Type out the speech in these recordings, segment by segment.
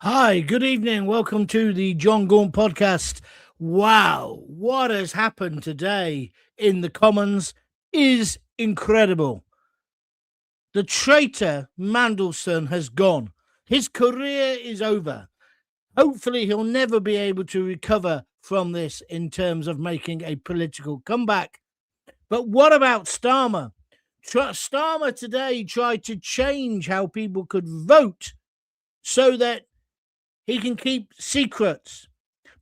Hi, good evening. Welcome to the Jon Gaunt podcast. Wow, what has happened today in the Commons is incredible. The traitor Mandelson has gone. His career is over. Hopefully, he'll never be able to recover from this in terms of making a political comeback. But what about Starmer? Starmer today tried to change how people could vote so that he can keep secrets.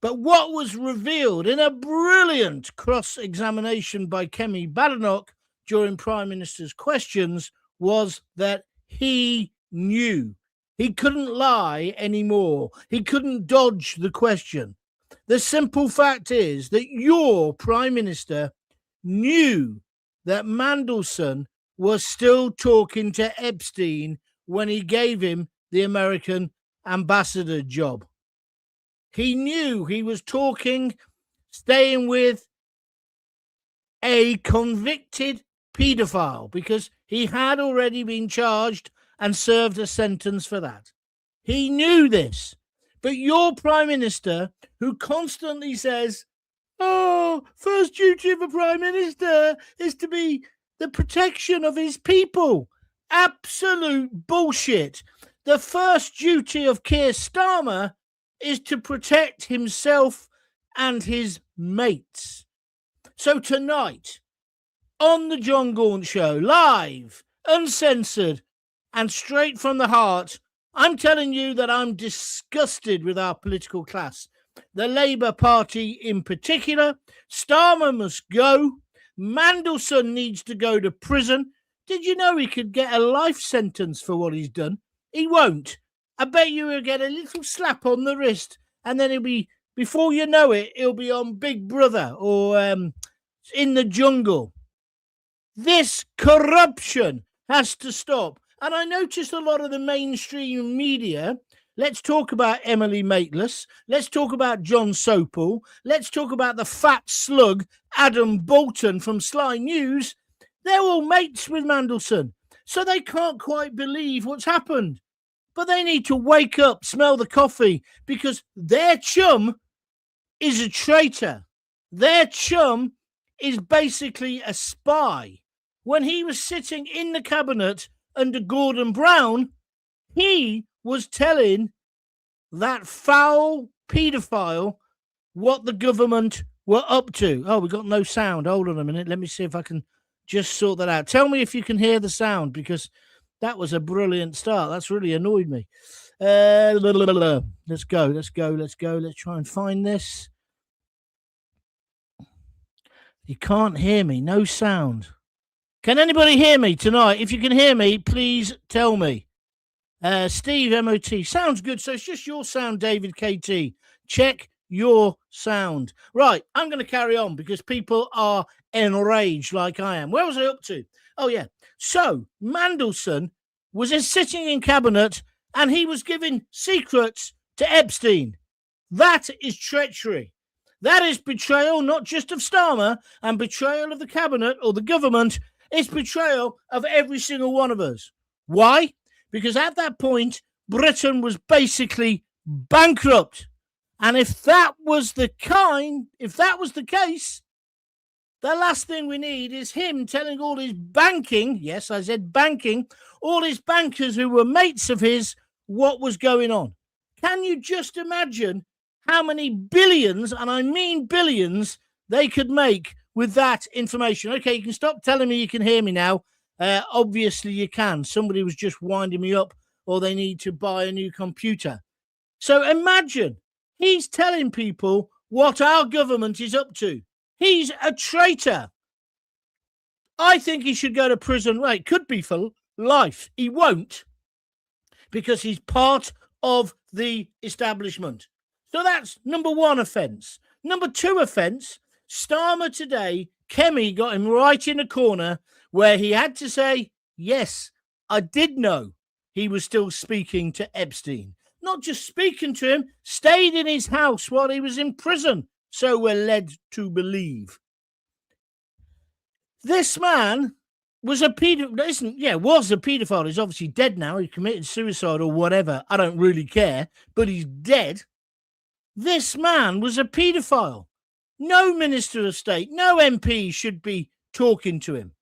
But what was revealed in a brilliant cross-examination by Kemi Badenoch during Prime Minister's questions was that he knew. He couldn't lie anymore. He couldn't dodge the question. The simple fact is that your Prime Minister knew that Mandelson was still talking to Epstein when he gave him the American ambassador job. He knew he was staying with a convicted paedophile because he had already been charged and served a sentence for that. He knew this. But your Prime Minister, who constantly says, first duty of a Prime Minister is to be the protection of his people. Absolute bullshit. The first duty of Keir Starmer is to protect himself and his mates. So tonight, on the Jon Gaunt Show, live, uncensored, and straight from the heart, I'm telling you that I'm disgusted with our political class. The Labour Party in particular. Starmer must go. Mandelson needs to go to prison. Did you know he could get a life sentence for what he's done? He won't. I bet you he'll get a little slap on the wrist, and then he'll be, before you know it, he'll be on Big Brother or in the jungle. This corruption has to stop. And I noticed a lot of the mainstream media. Let's talk about Emily Maitlis. Let's talk about John Sopel. Let's talk about the fat slug, Adam Bolton from Sly News. They're all mates with Mandelson. So they can't quite believe what's happened. But they need to wake up, smell the coffee, because their chum is a traitor. Their chum is basically a spy. When he was sitting in the cabinet under Gordon Brown, he was telling that foul paedophile what the government were up to. Oh, we've got no sound. Hold on a minute. Let me see if I can just sort that out. Tell me if you can hear the sound, because that was a brilliant start. That's really annoyed me. Let's go. Let's try and find this. You can't hear me. No sound. Can anybody hear me tonight? If you can hear me, please tell me. Steve MOT. Sounds good. So it's just your sound, David KT. Check your sound. Right, I'm going to carry on because people are enraged like I am. Where was I up to? Oh, yeah. So Mandelson was sitting in cabinet and he was giving secrets to Epstein. That is treachery. That is betrayal, not just of Starmer and betrayal of the cabinet or the government. It's betrayal of every single one of us. Why? Because at that point, Britain was basically bankrupt. And if that was the case, the last thing we need is him telling all his banking, yes, I said banking, all his bankers who were mates of his, what was going on. Can you just imagine how many billions, and I mean billions, they could make with that information? Okay, you can stop telling me you can hear me now. Obviously you can. Somebody was just winding me up, or they need to buy a new computer. So imagine, he's telling people what our government is up to. He's a traitor. I think he should go to prison. Well, it could be for life. He won't, because he's part of the establishment. So that's number one offence. Number two offence, Starmer today, Kemi got him right in a corner where he had to say, yes, I did know he was still speaking to Epstein. Not just speaking to him, stayed in his house while he was in prison. So we're led to believe. This man was a paedophile. He's obviously dead now. He committed suicide or whatever. I don't really care, but he's dead. This man was a paedophile. No Minister of State, no MP should be talking to him.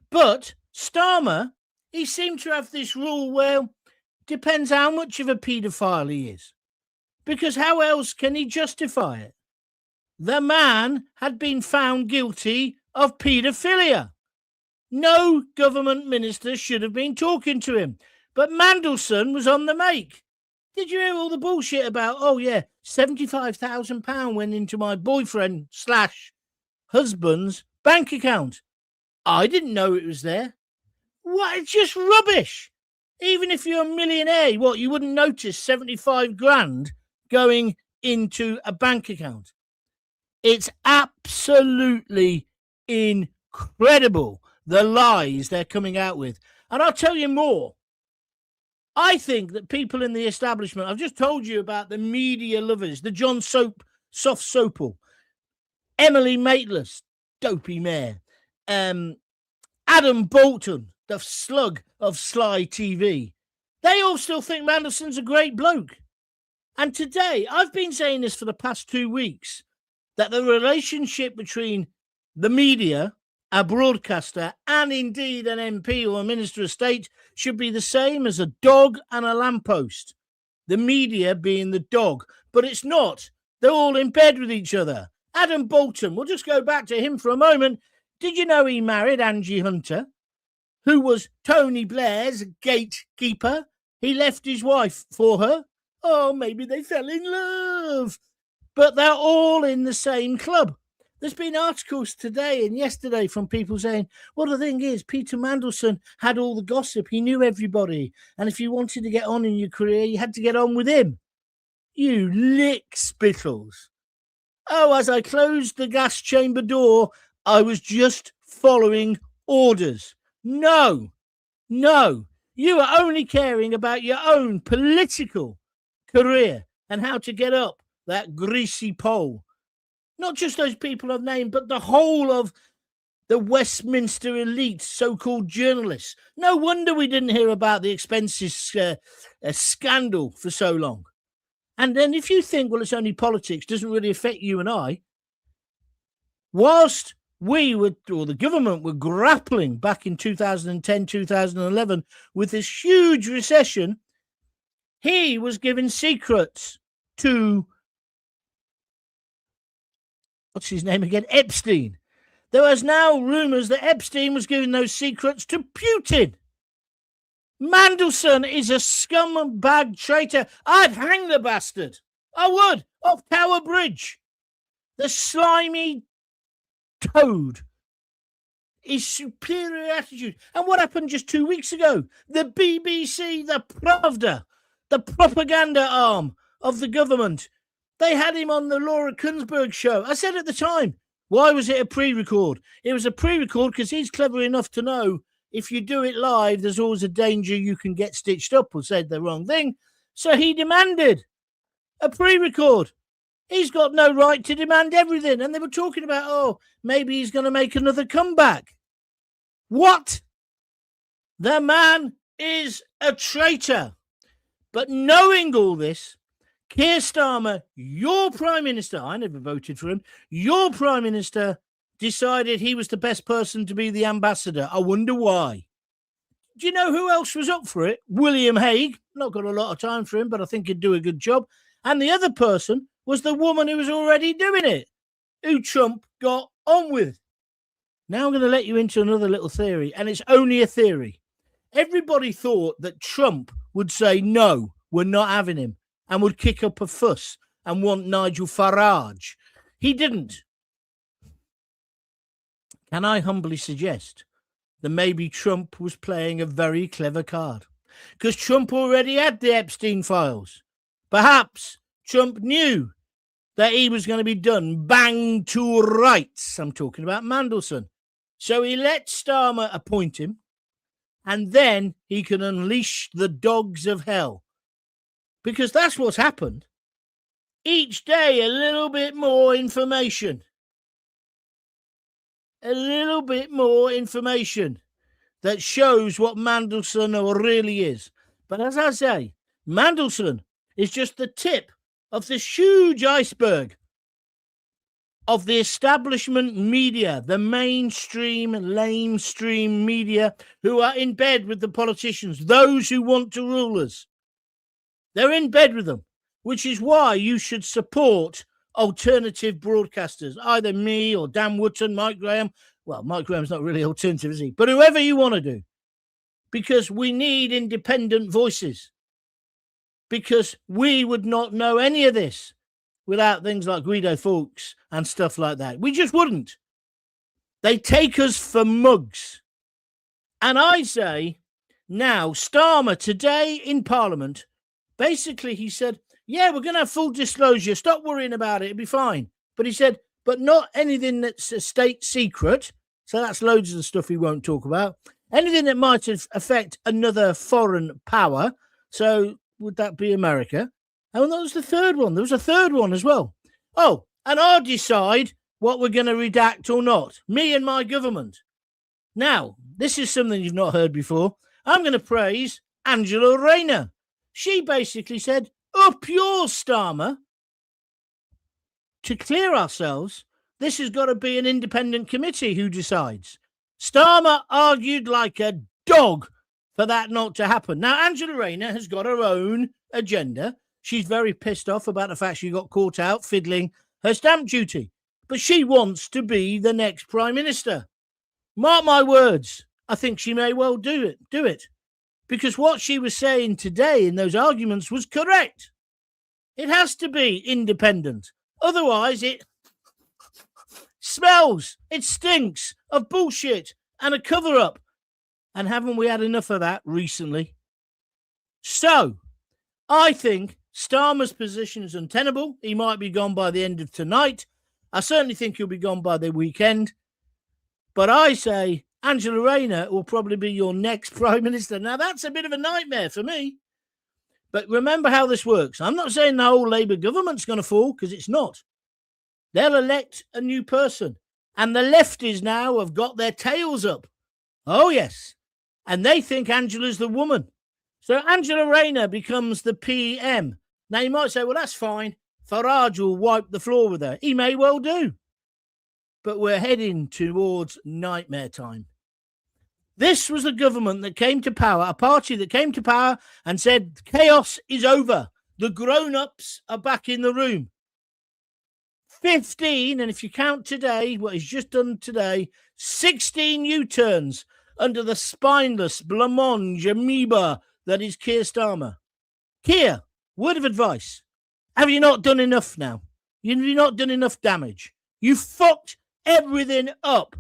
But Starmer, he seemed to have this rule where depends how much of a paedophile he is. Because how else can he justify it? The man had been found guilty of paedophilia. No government minister should have been talking to him. But Mandelson was on the make. Did you hear all the bullshit about, £75,000 went into my boyfriend/husband's bank account? I didn't know it was there. What? It's just rubbish. Even if you're a millionaire, you wouldn't notice 75 grand going into a bank account. It's absolutely incredible, the lies they're coming out with. And I'll tell you more. I think that people in the establishment, I've just told you about the media lovers, the John Soft Sopel, Emily Maitlis, dopey mayor, Adam Bolton, the slug of Sly TV. They all still think Mandelson's a great bloke. And today, I've been saying this for the past 2 weeks, that the relationship between the media, a broadcaster, and indeed an MP or a Minister of State should be the same as a dog and a lamppost. The media being the dog. But it's not. They're all in bed with each other. Adam Bolton, we'll just go back to him for a moment. Did you know he married Angie Hunter, who was Tony Blair's gatekeeper? He left his wife for her. Oh, maybe they fell in love. But they're all in the same club. There's been articles today and yesterday from people saying, well, the thing is, Peter Mandelson had all the gossip. He knew everybody. And if you wanted to get on in your career, you had to get on with him. You lick spittles. Oh, as I closed the gas chamber door, I was just following orders. No. You are only caring about your own political career and how to get up that greasy pole. Not just those people I've named, but the whole of the Westminster elite, so-called journalists. No wonder we didn't hear about the expenses scandal for so long. And then if you think, well, it's only politics, doesn't really affect you and I, whilst the government were grappling back in 2010, 2011 with this huge recession, he was giving secrets to, what's his name again? Epstein. There is now rumours that Epstein was giving those secrets to Putin. Mandelson is a scumbag traitor. I'd hang the bastard. I would, off Tower Bridge. The slimy toad. His superior attitude. And what happened just 2 weeks ago? The BBC, the Pravda, the propaganda arm of the government, they had him on the Laura Kunsberg show. I said at the time, why was it a pre-record? It was a pre-record because he's clever enough to know if you do it live, there's always a danger you can get stitched up or said the wrong thing. So he demanded a pre-record. He's got no right to demand everything. And they were talking about, maybe he's going to make another comeback. What? The man is a traitor. But knowing all this, Keir Starmer, your Prime Minister, I never voted for him, your Prime Minister decided he was the best person to be the ambassador. I wonder why. Do you know who else was up for it? William Hague. Not got a lot of time for him, but I think he'd do a good job. And the other person was the woman who was already doing it, who Trump got on with. Now I'm going to let you into another little theory, and it's only a theory. Everybody thought that Trump would say, no, we're not having him, and would kick up a fuss and want Nigel Farage. He didn't. Can I humbly suggest that maybe Trump was playing a very clever card? Because Trump already had the Epstein files. Perhaps Trump knew that he was going to be done bang to rights. I'm talking about Mandelson. So he let Starmer appoint him, and then he can unleash the dogs of hell. Because that's what's happened. Each day, a little bit more information. A little bit more information. that shows what Mandelson really is. But as I say, Mandelson is just the tip of this huge iceberg of the establishment media, the mainstream, lamestream media, who are in bed with the politicians, those who want to rule us. They're in bed with them, which is why you should support alternative broadcasters, either me or Dan Wootton, Mike Graham. Well, Mike Graham's not really alternative, is he? But whoever you want to do, because we need independent voices, because we would not know any of this without things like Guido Fawkes and stuff like that. We just wouldn't. They take us for mugs. And I say, now, Starmer today in Parliament, basically he said, yeah, we're going to have full disclosure. Stop worrying about it. It'll be fine. But he said, but not anything that's a state secret. So that's loads of the stuff he won't talk about. Anything that might affect another foreign power. So would that be America? And that was the third one. There was a third one as well. Oh, and I'll decide what we're going to redact or not. Me and my government. Now, this is something you've not heard before. I'm going to praise Angela Rayner. She basically said, up yours, Starmer. To clear ourselves, this has got to be an independent committee who decides. Starmer argued like a dog for that not to happen. Now, Angela Rayner has got her own agenda. She's very pissed off about the fact she got caught out fiddling her stamp duty. But she wants to be the next Prime Minister. Mark my words, I think she may well do it. Because what she was saying today in those arguments was correct. It has to be independent. Otherwise, it smells, it stinks of bullshit and a cover-up. And haven't we had enough of that recently? So, I think Starmer's position is untenable. He might be gone by the end of tonight. I certainly think he'll be gone by the weekend. But I say Angela Rayner will probably be your next Prime Minister. Now, that's a bit of a nightmare for me. But remember how this works. I'm not saying the whole Labour government's going to fall, because it's not. They'll elect a new person. And the lefties now have got their tails up. Oh, yes. And they think Angela's the woman. So Angela Rayner becomes the PM. Now, you might say, well, that's fine. Farage will wipe the floor with her. He may well do. But we're heading towards nightmare time. This was the government that came to power, a party that came to power and said, chaos is over. The grown-ups are back in the room. 15, and if you count today, what he's just done today, 16 U-turns under the spineless blancmange amoeba that is Keir Starmer. Keir, word of advice. Have you not done enough now? Have you not done enough damage? You fucked everything up.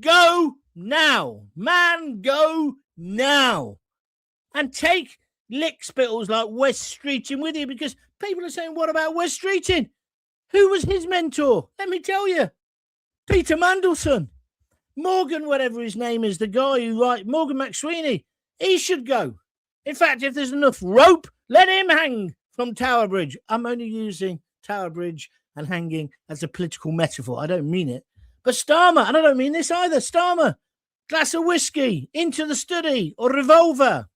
Go now. Man, go now. And take lick spittles like West Streeting with you, because people are saying, what about West Streeting? Who was his mentor? Let me tell you. Peter Mandelson. Morgan, whatever his name is, the guy who Morgan McSweeney. He should go. In fact, if there's enough rope, let him hang from Tower Bridge. I'm only using Tower Bridge and hanging as a political metaphor. I don't mean it. But Starmer, and I don't mean this either, Starmer, glass of whiskey, into the study, or revolver.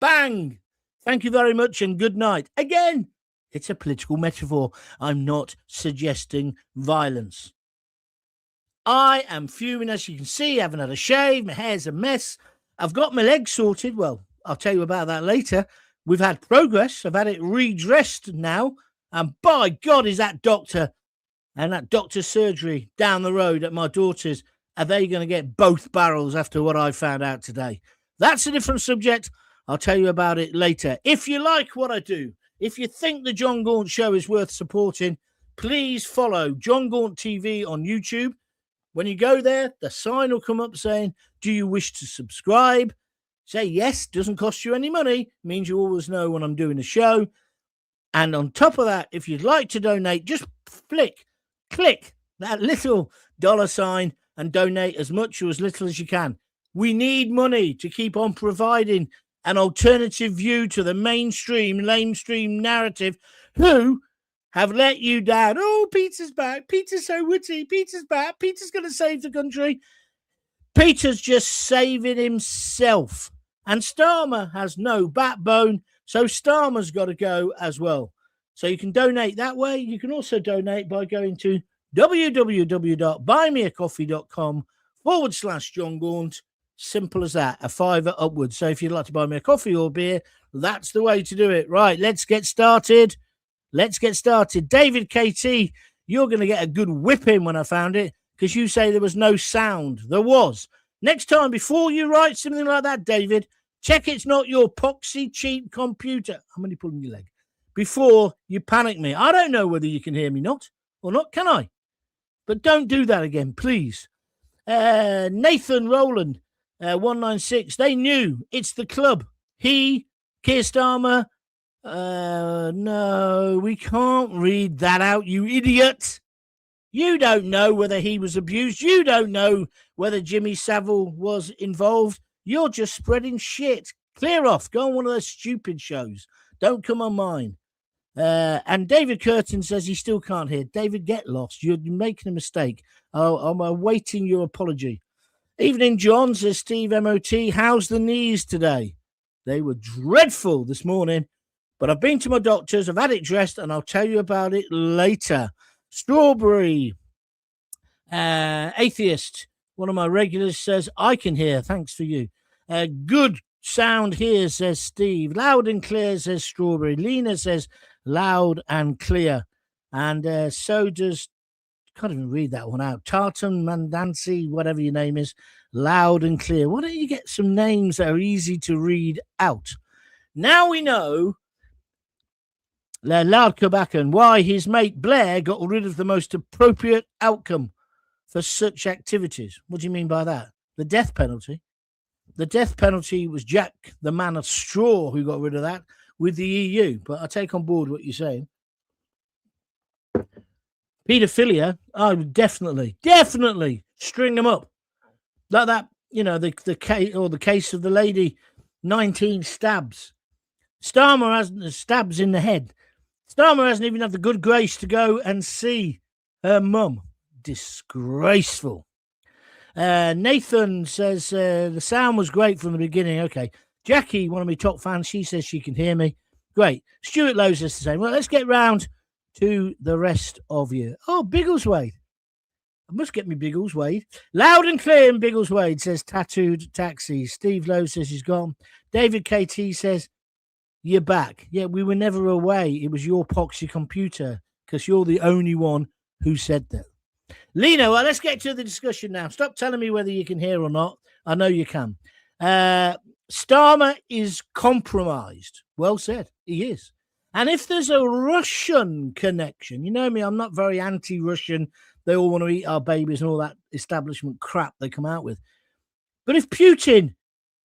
Bang. Thank you very much and good night. Again, it's a political metaphor. I'm not suggesting violence. I am fuming, as you can see. I haven't had a shave. My hair's a mess. I've got my legs sorted. Well, I'll tell you about that later. We've had progress. I've had it redressed now. And by God, is that doctor and that doctor's surgery down the road at my daughter's, are they going to get both barrels after what I found out today? That's a different subject. I'll tell you about it later. If you like what I do, if you think the Jon Gaunt Show is worth supporting, please follow Jon Gaunt TV on YouTube. When you go there, the sign will come up saying, do you wish to subscribe? Say yes, doesn't cost you any money, means you always know when I'm doing a show. And on top of that, if you'd like to donate, just click that little dollar sign and donate as much or as little as you can. We need money to keep on providing an alternative view to the mainstream, lamestream narrative who have let you down. Oh, Peter's back. Peter's so witty. Peter's back. Peter's going to save the country. Peter's just saving himself. And Starmer has no backbone, so Starmer's got to go as well. So you can donate that way. You can also donate by going to www.buymeacoffee.com/Jon Gaunt. Simple as that, a $5 upwards. So if you'd like to buy me a coffee or beer, that's the way to do it. Right, let's get started. David KT, you're going to get a good whipping when I found it, because you say there was no sound. There was. Next time, before you write something like that, David, check it's not your poxy cheap computer. I'm only pulling your leg. Before you panic me. I don't know whether you can hear me or not, can I? But don't do that again, please. Nathan Rowland, 196. They knew. It's the club. Keir Starmer. No, we can't read that out, you idiot. You don't know whether he was abused. You don't know whether Jimmy Savile was involved. You're just spreading shit. Clear off. Go on one of those stupid shows. Don't come on mine. And David Curtin says he still can't hear. David, get lost. You're making a mistake. I'm awaiting your apology. Evening, John, says Steve MOT. How's the knees today? They were dreadful this morning, but I've been to my doctors. I've had it dressed, and I'll tell you about it later. Strawberry Atheist, one of my regulars, says, I can hear. Thanks for you. Good sound here, says Steve. Loud and clear, says Strawberry. Lena says loud and clear. And so does, can't even read that one out. Tartan Mandansi, whatever your name is, loud and clear. Why don't you get some names that are easy to read out? Now we know Loud Quebec and why his mate Blair got rid of the most appropriate outcome for such activities. What do you mean by that? The death penalty. The death penalty was Jack, the man of straw, who got rid of that with the EU. But I take on board what you're saying. Pedophilia, I would definitely string them up. Like that, you know, the case, or the case of the lady, 19 stabs. Starmer has stabs in the head. Starmer hasn't even had the good grace to go and see her mum. Disgraceful. Nathan says the sound was great from the beginning. Okay. Jackie, one of my top fans, she says she can hear me. Great. Stuart Lowe says the same. Well, let's get round to the rest of you. Oh, Biggleswade. I must get me Biggleswade. Loud and clear in Biggleswade, says Tattooed Taxi. Steve Lowe says he's gone. David KT says, you're back. Yeah, we were never away. It was your poxy computer, because you're the only one who said that. Lino, well, let's get to the discussion now. Stop telling me whether you can hear or not. I know you can. Starmer is compromised. Well said. He is. And if there's a Russian connection, you know me, I'm not very anti-Russian. They all want to eat our babies and all that establishment crap they come out with. But if Putin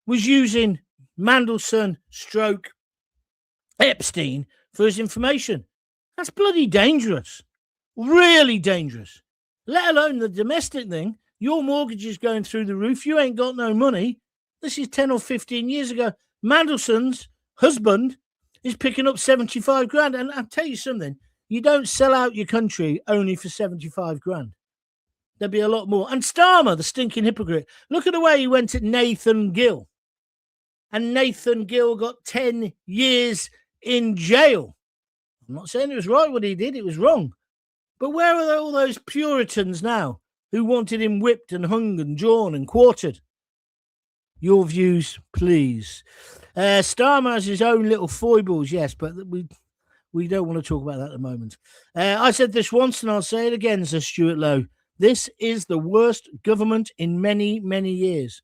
was using Mandelson stroke Epstein for his information, that's bloody dangerous. Really dangerous. Let alone the domestic thing. Your mortgage is going through the roof. You ain't got no money. This is 10 or 15 years ago. Mandelson's husband is picking up 75 grand. And I'll tell you something. You don't sell out your country only for 75 grand. There'll be a lot more. And Starmer, the stinking hypocrite. Look at the way he went at Nathan Gill. And Nathan Gill got 10 years in jail. I'm not saying it was right what he did. It was wrong. But where are all those Puritans now who wanted him whipped and hung and drawn and quartered? Your views, please. Starmer has his own little foibles, yes, but we don't want to talk about that at the moment. I said this once and I'll say it again, says Stuart Lowe. This is the worst government in many, many years.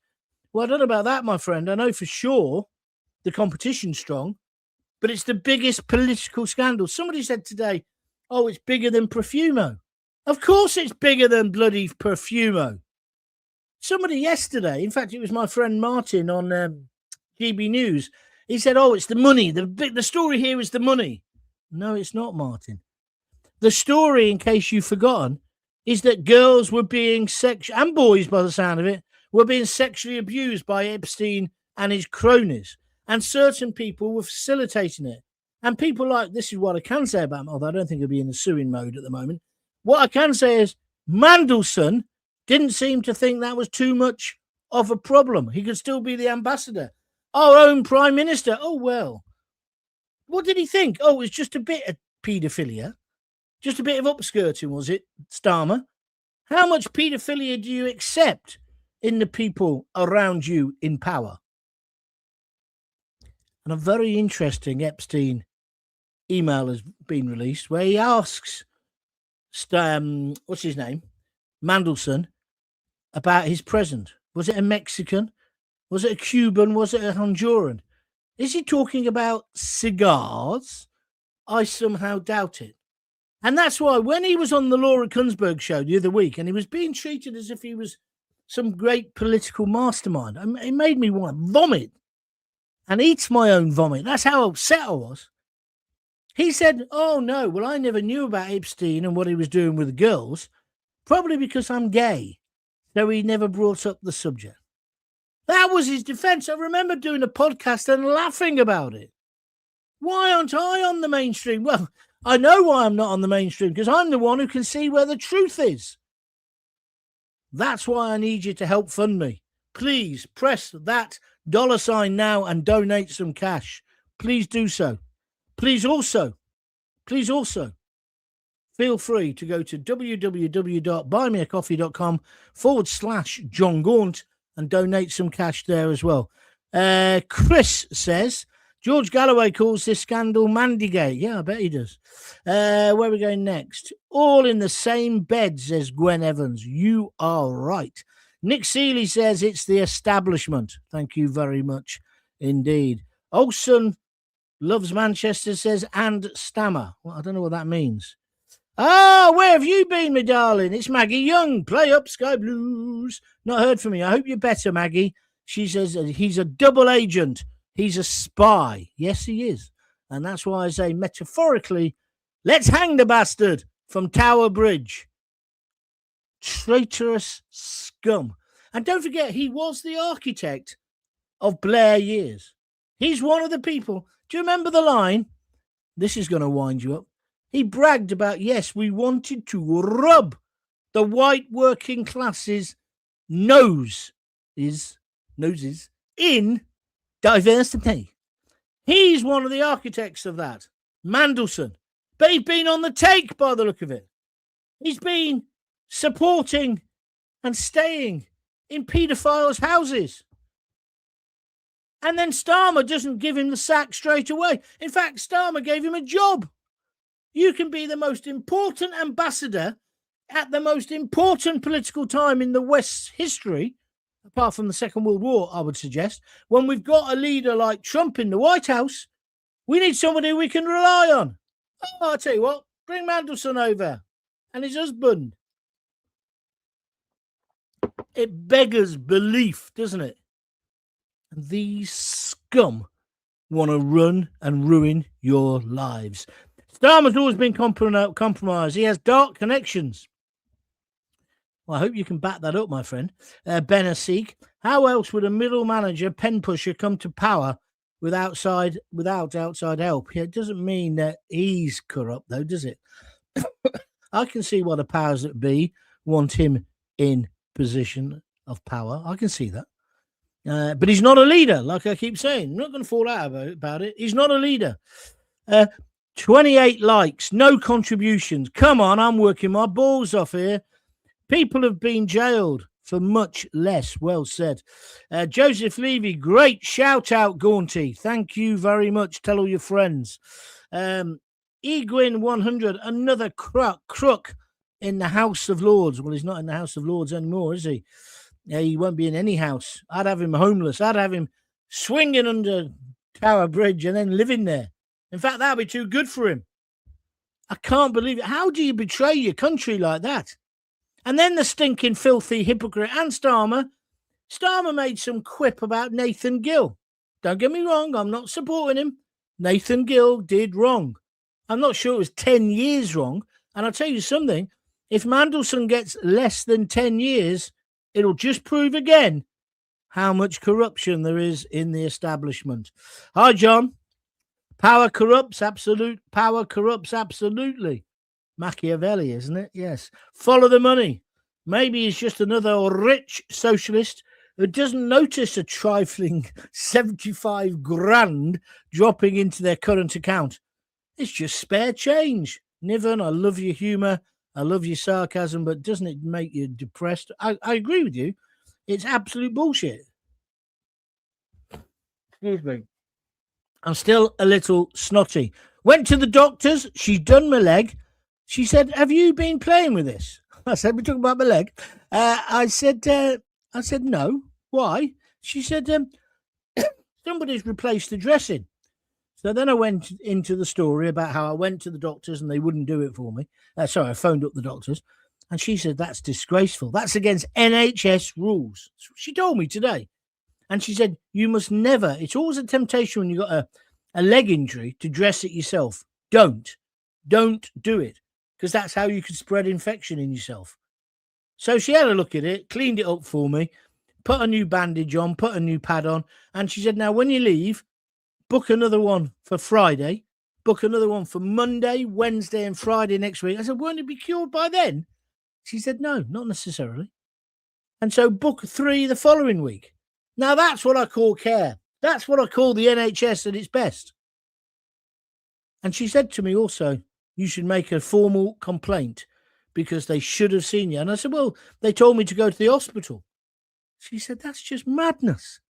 Well, I don't know about that, my friend. I know for sure the competition's strong, but it's the biggest political scandal. Somebody said today, oh, it's bigger than Profumo. Of course it's bigger than bloody Profumo. Somebody yesterday, in fact, it was my friend Martin on GB News. He said, oh, it's the money. The story here is the money. No, it's not, Martin. The story, in case you've forgotten, is that girls were being and boys, by the sound of it, were being sexually abused by Epstein and his cronies. And certain people were facilitating it. And people like, this is what I can say about him, although I don't think he'll be in the suing mode at the moment. What I can say is Mandelson didn't seem to think that was too much of a problem. He could still be the ambassador. Our own Prime Minister. Oh, well. What did he think? Oh, it's just a bit of paedophilia. Just a bit of upskirting, was it, Starmer? How much paedophilia do you accept in the people around you in power? And a very interesting Epstein email has been released where he asks, what's his name? Mandelson, about his present. Was it a Mexican? Was it a Cuban? Was it a Honduran? Is he talking about cigars? I somehow doubt it. And that's why when he was on the Laura Kunsberg show the other week and he was being treated as if he was some great political mastermind, it made me want to vomit and eat my own vomit. That's how upset I was. He said, oh, no, well, I never knew about Epstein and what he was doing with the girls, probably because I'm gay. So he never brought up the subject. That was his defense. I remember doing a podcast and laughing about it. Why aren't I on the mainstream? Well, I know why I'm not on the mainstream, because I'm the one who can see where the truth is. That's why I need you to help fund me. Please press that $ now and donate some cash. Please do so. Please also feel free to go to www.buymeacoffee.com/Jon Gaunt and donate some cash there as well. Chris says, George Galloway calls this scandal Mandygate. Yeah, I bet he does. Where are we going next? All in the same bed, says Gwen Evans. You are right. Nick Seeley says it's the establishment. Thank you very much indeed. Olsen loves Manchester, says, and Stammer. Well, I don't know what that means. Ah, where have you been, my darling? It's Maggie Young. Play up Sky Blues. Not heard from you. I hope you're better, Maggie. She says he's a double agent. He's a spy. Yes, he is. And that's why I say metaphorically, let's hang the bastard from Tower Bridge. Traitorous scum. And don't forget, he was the architect of Blair years. He's one of the people. Do you remember the line? This is going to wind you up. He bragged about, yes, we wanted to rub the white working classes' noses in diversity. He's one of the architects of that, Mandelson. But he's been on the take by the look of it. He's been supporting and staying in paedophiles' houses. And then Starmer doesn't give him the sack straight away. In fact, Starmer gave him a job. You can be the most important ambassador at the most important political time in the West's history, apart from the Second World War, I would suggest. When we've got a leader like Trump in the White House, we need somebody we can rely on. Oh, I'll tell you what, bring Mandelson over and his husband. It beggars belief, doesn't it? And these scum want to run and ruin your lives. Starmer's always been compromised. He has dark connections. Well, I hope you can back that up, my friend. Ben Asik, how else would a middle manager, pen pusher, come to power without outside help? It doesn't mean that he's corrupt, though, does it? I can see why the powers that be want him in position of power. I can see that. But he's not a leader, like I keep saying. I'm not going to fall out about it. He's not a leader. 28 likes, no contributions. Come on, I'm working my balls off here. People have been jailed for much less. Well said. Joseph Levy, great shout out, Gaunty. Thank you very much. Tell all your friends. Egwin 100, another crook in the House of Lords. Well, he's not in the House of Lords anymore, is he? Yeah, he won't be in any house. I'd have him homeless. I'd have him swinging under Tower Bridge and then living there. In fact, that would be too good for him. I can't believe it. How do you betray your country like that? And then the stinking, filthy hypocrite and Starmer. Starmer made some quip about Nathan Gill. Don't get me wrong. I'm not supporting him. Nathan Gill did wrong. I'm not sure it was 10 years wrong. And I'll tell you something. If Mandelson gets less than 10 years, it'll just prove again how much corruption there is in the establishment. Hi, John. Power corrupts, absolutely. Machiavelli, isn't it? Yes. Follow the money. Maybe he's just another rich socialist who doesn't notice a trifling 75 grand dropping into their current account. It's just spare change. Niven, I love your humour. I love your sarcasm, but doesn't it make you depressed? I agree with you. It's absolute bullshit. Excuse me. I'm still a little snotty. Went to the doctors. She's done my leg. She said, have you been playing with this? I said, we're talking about my leg. I said, no. Why? She said, somebody's replaced the dressing. So then I went into the story about how I went to the doctors and they wouldn't do it for me. I phoned up the doctors. And she said, that's disgraceful. That's against NHS rules. She told me today. And she said, you must never, it's always a temptation when you've got a leg injury to dress it yourself. Don't do it. Because that's how you can spread infection in yourself. So she had a look at it, cleaned it up for me, put a new bandage on, put a new pad on. And she said, now when you leave, book another one for Friday, book another one for Monday, Wednesday and Friday next week. I said, won't it be cured by then? She said, no, not necessarily. And so book 3 the following week. Now that's what I call care. That's what I call the NHS at its best. And she said to me also, you should make a formal complaint because they should have seen you. And I said, well, they told me to go to the hospital. She said, that's just madness.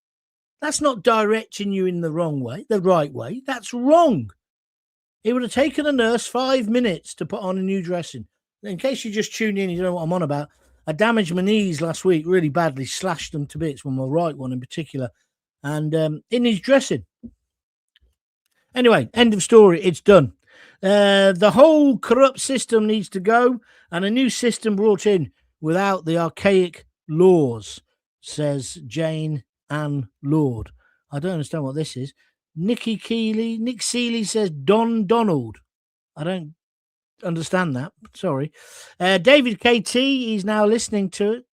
That's not directing you in the wrong way, the right way. That's wrong. It would have taken a nurse 5 minutes to put on a new dressing. In case you just tune in, you don't know what I'm on about. I damaged my knees last week really badly, slashed them to bits, with my right one in particular. And it needs dressing. Anyway, end of story. It's done. The whole corrupt system needs to go and a new system brought in without the archaic laws, says Jane Ann Lord. I don't understand what this is. Nick Seeley says Don Donald. I don't understand that. Sorry. David KT, he's now listening to it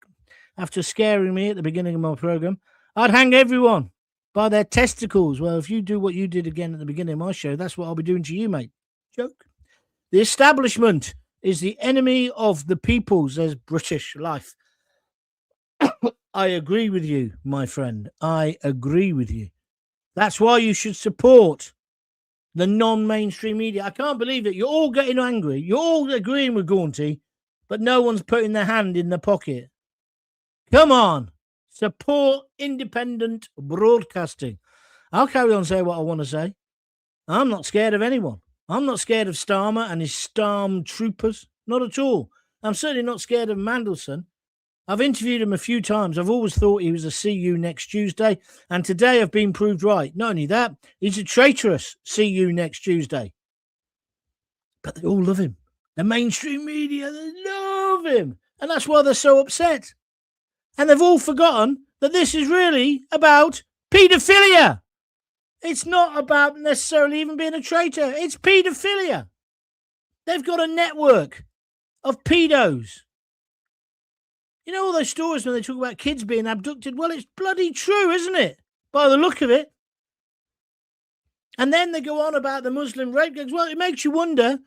after scaring me at the beginning of my program. I'd hang everyone by their testicles. Well, if you do what you did again at the beginning of my show, that's what I'll be doing to you, mate. Joke. The establishment is the enemy of the people, says British Life. I agree with you, my friend. I agree with you. That's why you should support the non-mainstream media. I can't believe it. You're all getting angry. You're all agreeing with Gaunty, but no one's putting their hand in their pocket. Come on. Support independent broadcasting. I'll carry on saying what I want to say. I'm not scared of anyone. I'm not scared of Starmer and his Starm troopers. Not at all. I'm certainly not scared of Mandelson. I've interviewed him a few times. I've always thought he was a see you next Tuesday. And today I've been proved right. Not only that, he's a traitorous see you next Tuesday. But they all love him. The mainstream media, they love him. And that's why they're so upset. And they've all forgotten that this is really about paedophilia. It's not about necessarily even being a traitor. It's paedophilia. They've got a network of pedos. You know all those stories when they talk about kids being abducted? Well, it's bloody true, isn't it? By the look of it. And then they go on about the Muslim rape gangs. Well, it makes you wonder,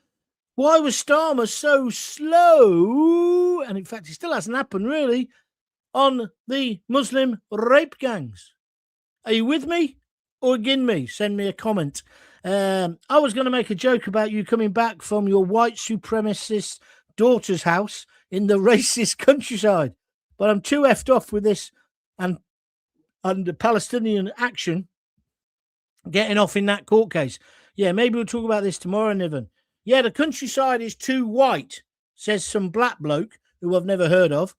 why was Starmer so slow? And in fact, it still hasn't happened, really, on the Muslim rape gangs. Are you with me or against me? Send me a comment. I was going to make a joke about you coming back from your white supremacist daughter's house in the racist countryside, but I'm too effed off with this and under Palestinian action getting off in that court case. Yeah, maybe we'll talk about this tomorrow, Niven. Yeah, the countryside is too white, says some black bloke who I've never heard of,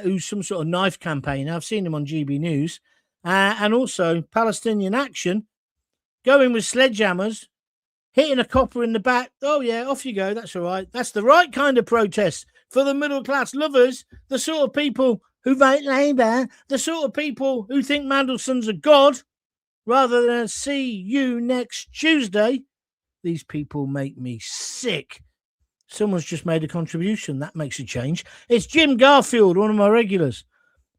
who's some sort of knife campaigner. I've seen him on GB News. And also Palestinian action, going with sledgehammers, hitting a copper in the back. Oh, yeah, off you go. That's all right. That's the right kind of protest for the middle-class lovers, the sort of people who vote Labour, the sort of people who think Mandelson's a god, rather than see you next Tuesday. These people make me sick. Someone's just made a contribution. That makes a change. It's Jim Garfield, one of my regulars.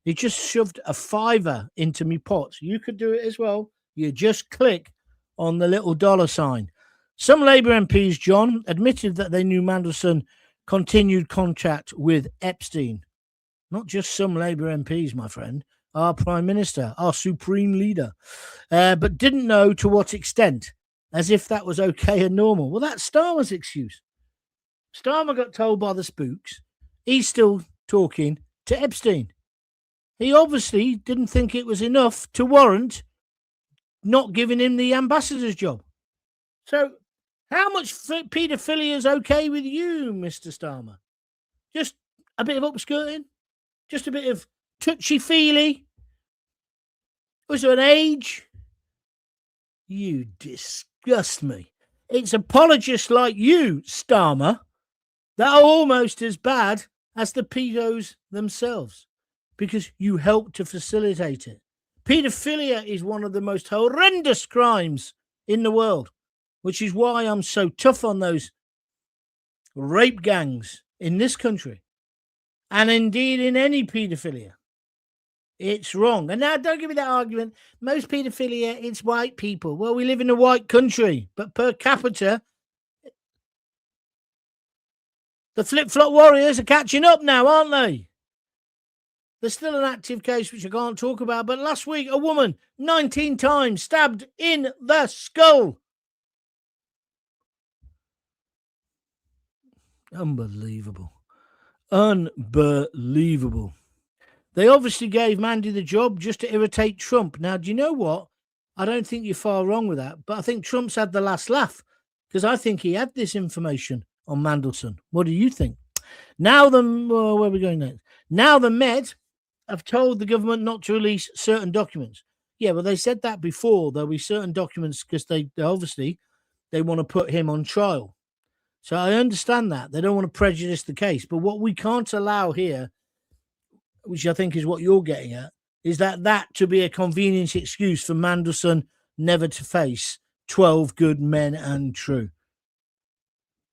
He just shoved a $5 into me pot. You could do it as well. You just click on the little $sign. Some Labour MPs, John, admitted that they knew Mandelson continued contact with Epstein. Not just some Labour MPs, my friend. our Prime Minister, our supreme leader, but didn't know to what extent, as if that was okay and normal. Well, that's Starmer's excuse. Starmer got told by the spooks he's still talking to Epstein. He obviously didn't think it was enough to warrant not giving him the ambassador's job. So how much paedophilia is okay with you, Mr. Starmer? Just a bit of upskirting? Just a bit of touchy-feely? Was there an age? You disgust me. It's apologists like you, Starmer, that are almost as bad as the pedos themselves, because you helped to facilitate it. Paedophilia is one of the most horrendous crimes in the world, which is why I'm so tough on those rape gangs in this country, and indeed in any paedophilia. It's wrong. And now don't give me that argument. Most paedophilia, it's white people. Well, we live in a white country, but per capita, the flip-flop warriors are catching up now, aren't they? There's still an active case which I can't talk about, but last week a woman 19 times stabbed in the skull. Unbelievable. Unbelievable. They obviously gave Mandy the job just to irritate Trump. Now, do you know what? I don't think you're far wrong with that, but I think Trump's had the last laugh, because I think he had this information on Mandelson. What do you think? Now where are we going next? Now the Met have told the government not to release certain documents. Yeah, well, they said that before. There'll be certain documents because they obviously want to put him on trial. So I understand that. They don't want to prejudice the case. But what we can't allow here, which I think is what you're getting at, is that to be a convenience excuse for Mandelson never to face 12 good men and true.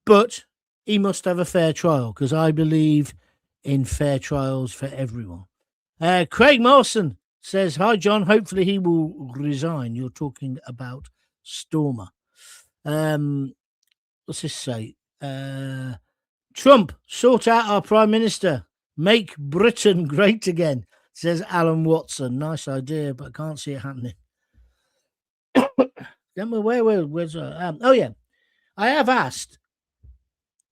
But he must have a fair trial, because I believe in fair trials for everyone. Craig Mawson says, hi, John. Hopefully he will resign. You're talking about Stormer. What's this say? Trump, sort out our Prime Minister. Make Britain great again, says Alan Watson. Nice idea, but I can't see it happening. Where's oh, yeah. I have asked,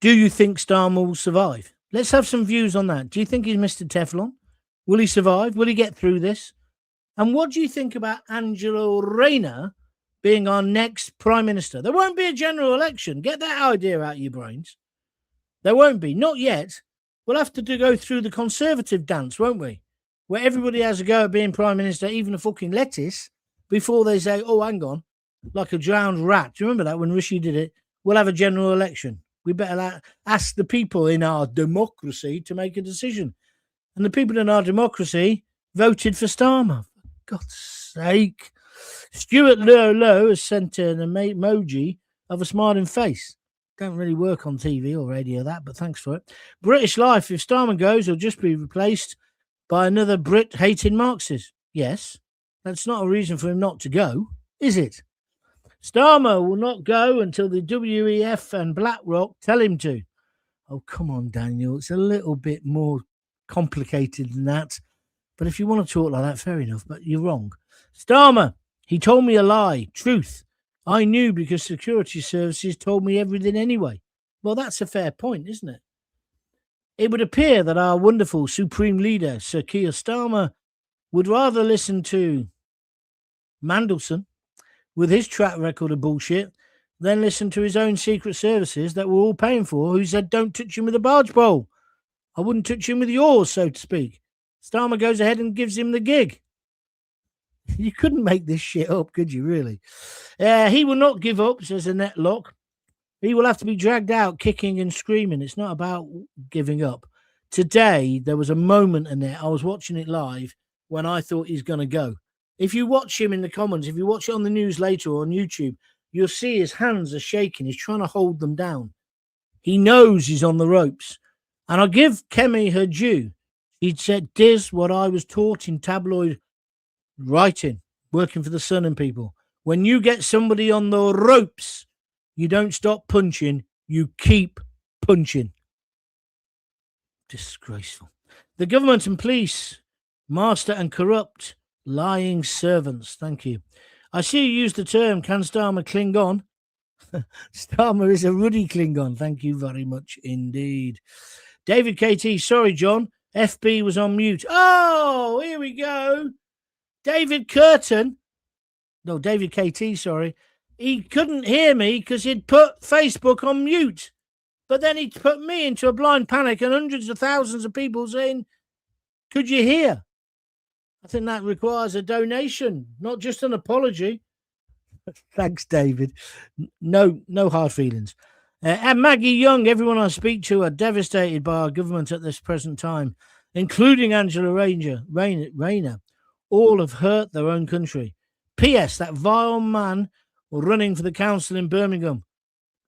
do you think Starmer will survive? Let's have some views on that. Do you think he's Mr. Teflon? Will he survive? Will he get through this? And what do you think about Angela Rayner being our next Prime Minister? There won't be a general election. Get that idea out of your brains. There won't be. Not yet. We'll have to go through the Conservative dance, won't we? Where everybody has a go at being Prime Minister, even a fucking lettuce, before they say, oh, hang on, like a drowned rat. Do you remember that when Rishi did it? We'll have a general election. We better ask the people in our democracy to make a decision. And the people in our democracy voted for Starmer. For God's sake. Stuart Low has sent an emoji of a smiling face. Don't really work on TV or radio, that, but thanks for it. British Life, if Starmer goes, he'll just be replaced by another Brit-hating Marxist. Yes, that's not a reason for him not to go, is it? Starmer will not go until the WEF and BlackRock tell him to. Oh, come on, Daniel. It's a little bit more complicated than that. But if you want to talk like that, fair enough, but you're wrong. Starmer, he told me a lie. Truth. I knew because security services told me everything anyway. Well, that's a fair point, isn't it? It would appear that our wonderful supreme leader, Sir Keir Starmer, would rather listen to Mandelson with his track record of bullshit than listen to his own secret services that we're all paying for, who said, don't touch him with a barge pole. I wouldn't touch him with yours, so to speak. Starmer goes ahead and gives him the gig. You couldn't make this shit up, could you, really? He will not give up, says Annette Locke. He will have to be dragged out kicking and screaming. It's not about giving up. Today, there was a moment, Annette, I was watching it live, when I thought he's going to go. If you watch him in the comments, if you watch it on the news later or on YouTube, you'll see his hands are shaking. He's trying to hold them down. He knows he's on the ropes. And I'll give Kemi her due. He said, "This what I was taught in tabloid writing, working for the Sun and people. When you get somebody on the ropes, you don't stop punching, you keep punching." Disgraceful. The government and police Master and corrupt, lying servants. Thank you. I see you use the term, can Starmer cling on? Starmer is a ruddy Klingon. Thank you very much indeed. David KT, sorry, John. FB was on mute. Oh, here we go. David Curtin. No, David KT, sorry. He couldn't hear me because he'd put Facebook on mute. But then he put me into a blind panic and hundreds of thousands of people saying, could you hear? I think that requires a donation, not just an apology. Thanks, David. No hard feelings. And Maggie Young, everyone I speak to are devastated by our government at this present time, including Angela Rayner. All have hurt their own country. P.S. That vile man running for the council in Birmingham,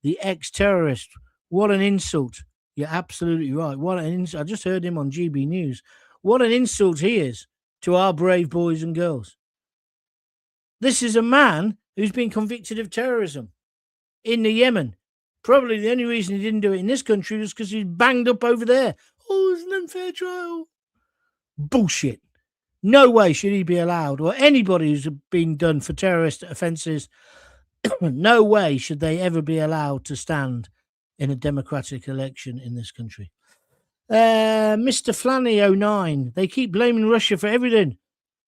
the ex-terrorist. What an insult. You're absolutely right. What an insult. I just heard him on GB News. What an insult he is to our brave boys and girls. This is a man who's been convicted of terrorism in the Yemen. Probably the only reason he didn't do it in this country was because he's banged up over there. Oh, it's an unfair trial. Bullshit. No way should he be allowed, or anybody who's been done for terrorist offences, no way should they ever be allowed to stand in a democratic election in this country. Mr. Flanny 09, they keep blaming Russia for everything.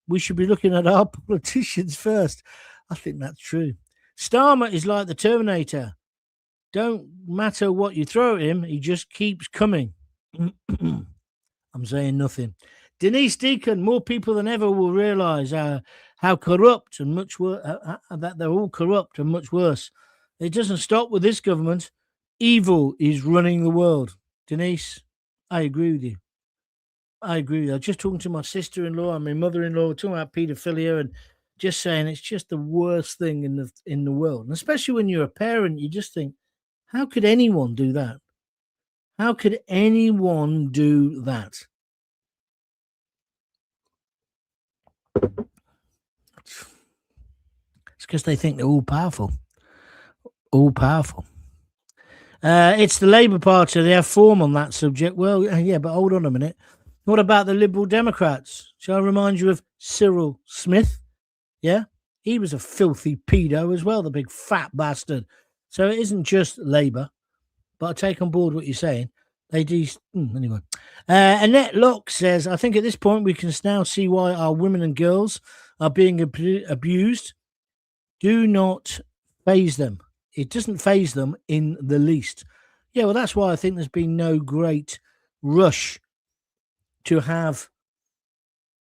We should be looking at our politicians first. I think that's true. Starmer is like the Terminator. Don't matter what you throw at him, he just keeps coming. I'm saying nothing. Denise Deacon, more people than ever will realise how corrupt and much worse, that they're all corrupt and much worse. It doesn't stop with this government. Evil is running the world. Denise, I agree with you. I was just talking to my sister-in-law and my mother-in-law, talking about paedophilia and just saying it's just the worst thing in the world. And especially when you're a parent, you just think, how could anyone do that? How could anyone do that? It's because they think they're all powerful. All powerful. It's the Labour Party. They have form on that subject. Well, yeah, but hold on a minute. What about the Liberal Democrats? Shall I remind you of Cyril Smith? Yeah, he was a filthy pedo as well, the big fat bastard. So it isn't just Labour, but I take on board what you're saying. They do. Anyway. Annette Locke says, I think at this point we can now see why our women and girls are being abused. Do not faze them. It doesn't faze them in the least. Yeah, well, that's why I think there's been no great rush to have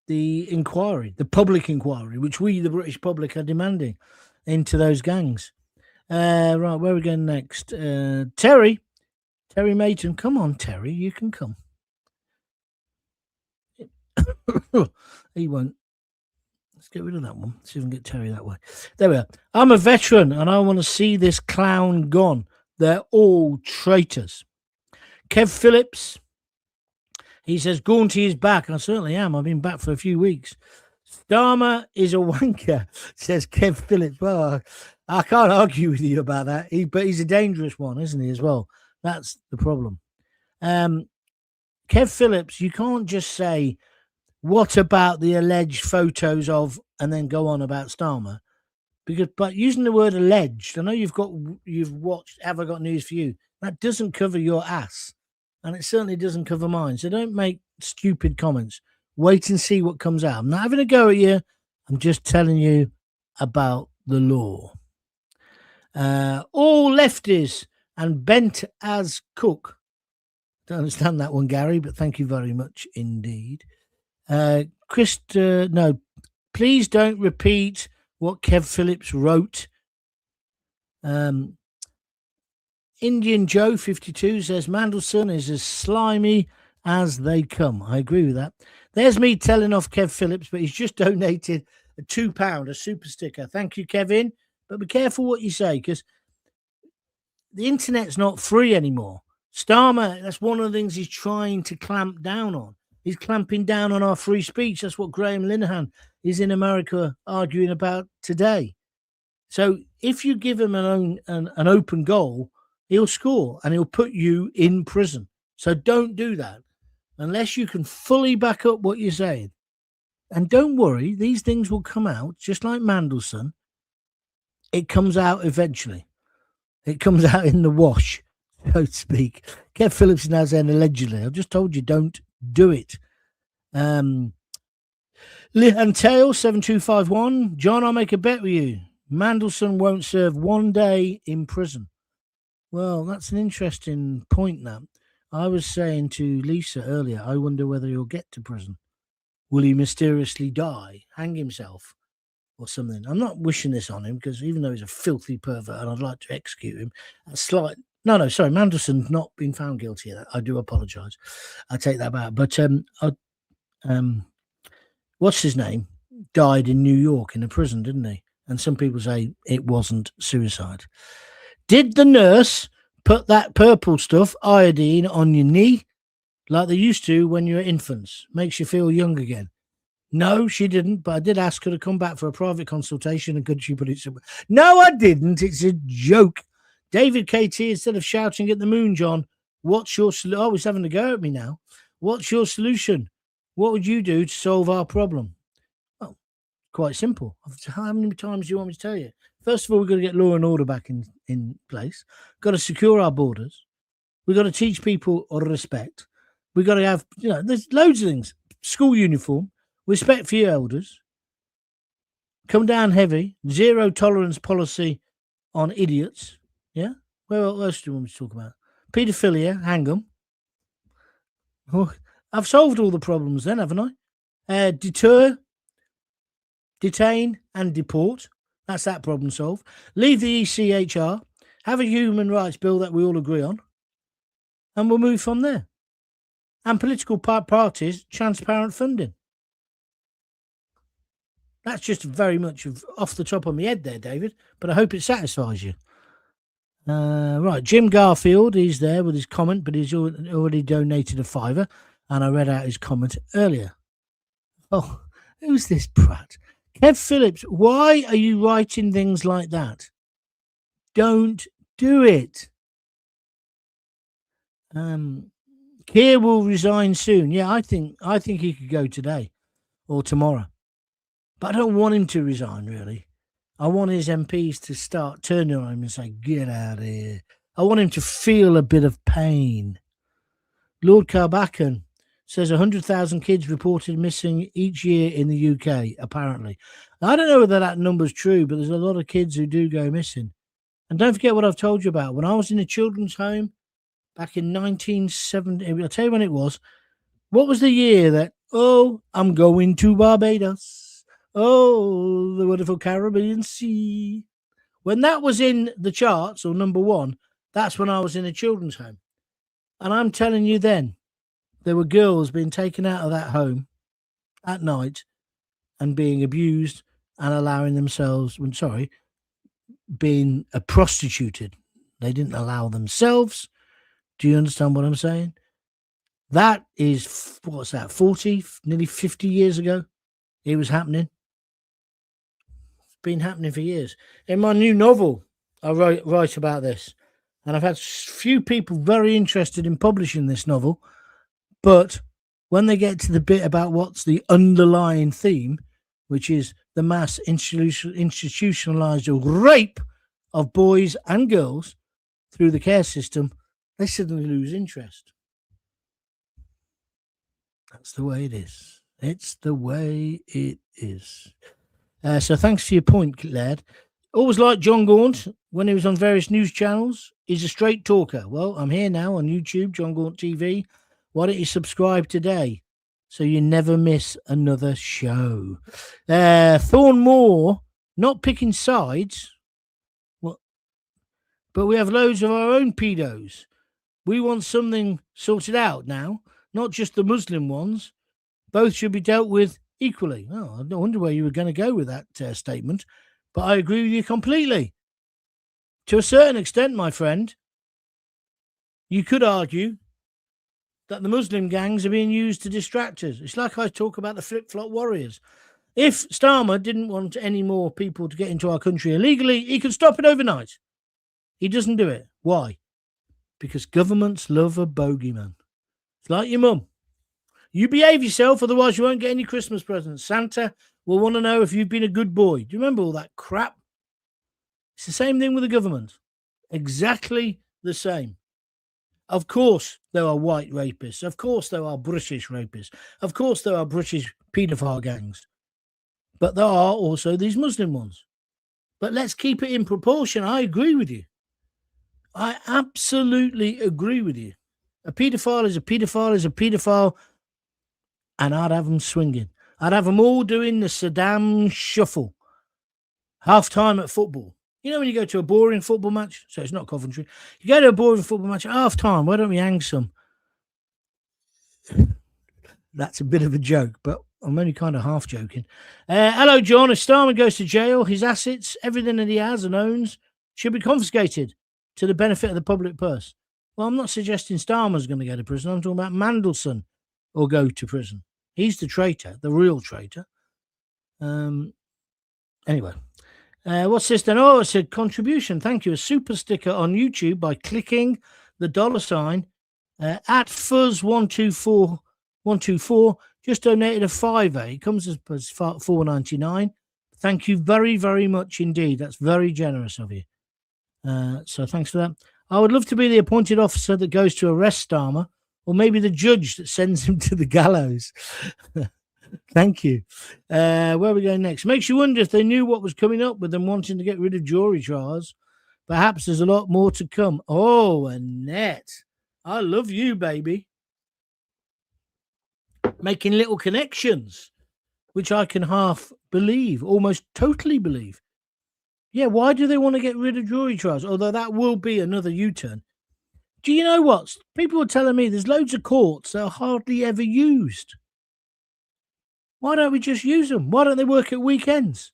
the inquiry, the public inquiry, which we, the British public, are demanding into those gangs. Right, where are we going next? Terry Mayton. Come on, Terry, you can come. He won't. Let's get rid of that one. See if we can get Terry that way. There we are. I'm a veteran and I want to see this clown gone. They're all traitors. Kev Phillips. He says, Gaunty is back. I certainly am. I've been back for a few weeks. Starmer is a wanker, says Kev Phillips. Well, I can't argue with you about that. But he's a dangerous one, isn't he, as well? That's the problem. Kev Phillips, you can't just say, what about the alleged photos of, and then go on about Starmer? But using the word alleged, I know you've watched Have I Got News For You? That doesn't cover your ass. And it certainly doesn't cover mine. So don't make stupid comments. Wait and see what comes out. I'm not having a go at you. I'm just telling you about the law. All lefties and bent as cook. Don't understand that one, Gary, but thank you very much indeed. No, please don't repeat what Kev Phillips wrote. Indian Joe 52 says Mandelson is as slimy as they come. I agree with that. There's me telling off Kev Phillips, but he's just donated a £2, a super sticker. Thank you, Kevin. But be careful what you say, because the internet's not free anymore. Starmer, that's one of the things he's trying to clamp down on. He's clamping down on our free speech. That's what Graham Linehan is in America arguing about today. So if you give him an open goal, he'll score and he'll put you in prison. So don't do that unless you can fully back up what you're saying. And don't worry, these things will come out, just like Mandelson. It comes out eventually. It comes out in the wash, so to speak. Kev Phillips is now saying allegedly. I've just told you, don't do it. And Tail 7251. John, I'll make a bet with you. Mandelson won't serve 1 day in prison. Well, that's an interesting point, that. I was saying to Lisa earlier, I wonder whether he'll get to prison. Will he mysteriously die, hang himself, or something? I'm not wishing this on him, because even though he's a filthy pervert and I'd like to execute him, No, sorry, Mandelson's not been found guilty of that. I do apologise. I take that back. But what's his name? Died in New York in a prison, didn't he? And some people say it wasn't suicide. Did the nurse put that purple stuff, iodine, on your knee like they used to when you were infants? Makes you feel young again. No, she didn't, but I did ask her to come back for a private consultation, and could she put it somewhere? No, I didn't. It's a joke. David KT, instead of shouting at the moon, John, what's your solution? Oh, he's having a go at me now. What's your solution? What would you do to solve our problem? Well, quite simple. How many times do you want me to tell you? First of all, we've got to get law and order back in place. Got to secure our borders. We've got to teach people respect. We've got to have, there's loads of things. School uniform, respect for your elders, come down heavy, zero tolerance policy on idiots. Yeah? What else do you want me to talk about? Paedophilia, hang them. Oh, I've solved all the problems then, haven't I? Deter, detain, and deport. That's that problem solved. Leave the ECHR. Have a human rights bill that we all agree on. And we'll move from there. And political parties, transparent funding. That's just very much off the top of my head there, David. But I hope it satisfies you. Right, Jim Garfield, he's there with his comment, but he's already donated a £5, and I read out his comment earlier. Oh, who's this brat? Kev Phillips, why are you writing things like that? Don't do it. Keir will resign soon. Yeah, I think he could go today or tomorrow. But I don't want him to resign, really. I want his MPs to start turning on him and say, get out of here. I want him to feel a bit of pain. Lord Carbacan says 100,000 kids reported missing each year in the UK, apparently. Now, I don't know whether that number's true, but there's a lot of kids who do go missing. And don't forget what I've told you about. When I was in a children's home back in 1970, I'll tell you when it was. What was the year that, I'm going to Barbados? Oh, the wonderful Caribbean Sea. When that was in the charts, or number one, that's when I was in a children's home. And I'm telling you then, there were girls being taken out of that home at night and being abused and allowing themselves, being prostituted. They didn't allow themselves. Do you understand what I'm saying? That is, 40, nearly 50 years ago, it was happening. Been happening for years. In my new novel, I write about this, and I've had few people very interested in publishing this novel, but when they get to the bit about what's the underlying theme, which is the mass institutionalized rape of boys and girls through the care system, they suddenly lose interest. That's the way it is. It's the way it is. So thanks for your point, lad. Always liked Jon Gaunt when he was on various news channels. He's a straight talker. Well, I'm here now on YouTube, Jon Gaunt TV. Why don't you subscribe today so you never miss another show? Thorn Moore, not picking sides. Well, but we have loads of our own pedos. We want something sorted out now, not just the Muslim ones. Both should be dealt with equally. Oh, I wonder where you were going to go with that statement, but I agree with you completely. To a certain extent, my friend, you could argue that the Muslim gangs are being used to distract us. It's like I talk about the flip-flop warriors. If Starmer didn't want any more people to get into our country illegally, he could stop it overnight. He doesn't do it. Why? Because governments love a bogeyman. It's like your mum. You behave yourself, otherwise you won't get any Christmas presents. Santa will want to know if you've been a good boy. Do you remember all that crap? It's the same thing with the government. Exactly the same. Of course, there are white rapists. Of course, there are British rapists. Of course, there are British paedophile gangs. But there are also these Muslim ones. But let's keep it in proportion. I agree with you. I absolutely agree with you. A paedophile is a paedophile is a paedophile, and I'd have them swinging. I'd have them all doing the Saddam shuffle. Half-time at football. You know when you go to a boring football match? So it's not Coventry. You go to a boring football match at half-time. Why don't we hang some? That's a bit of a joke, but I'm only kind of half joking. Hello, John. If Starmer goes to jail, his assets, everything that he has and owns, should be confiscated to the benefit of the public purse. Well, I'm not suggesting Starmer's going to go to prison. I'm talking about Mandelson will go to prison. He's the traitor, the real traitor. Anyway. What's this then? Oh, it's a contribution. Thank you. A super sticker on YouTube by clicking the $ at Fuzz124124. Just donated a £5. It comes as $4.99. Thank you very, very much indeed. That's very generous of you. So thanks for that. I would love to be the appointed officer that goes to arrest Starmer, or maybe the judge that sends him to the gallows. Thank you. Where are we going next? Makes you wonder if they knew what was coming up with them wanting to get rid of jury trials. Perhaps there's a lot more to come. Oh, Annette. I love you, baby. Making little connections, which I can half believe, almost totally believe. Yeah, why do they want to get rid of jury trials? Although that will be another U-turn. Do you know what? People are telling me there's loads of courts that are hardly ever used. Why don't we just use them? Why don't they work at weekends?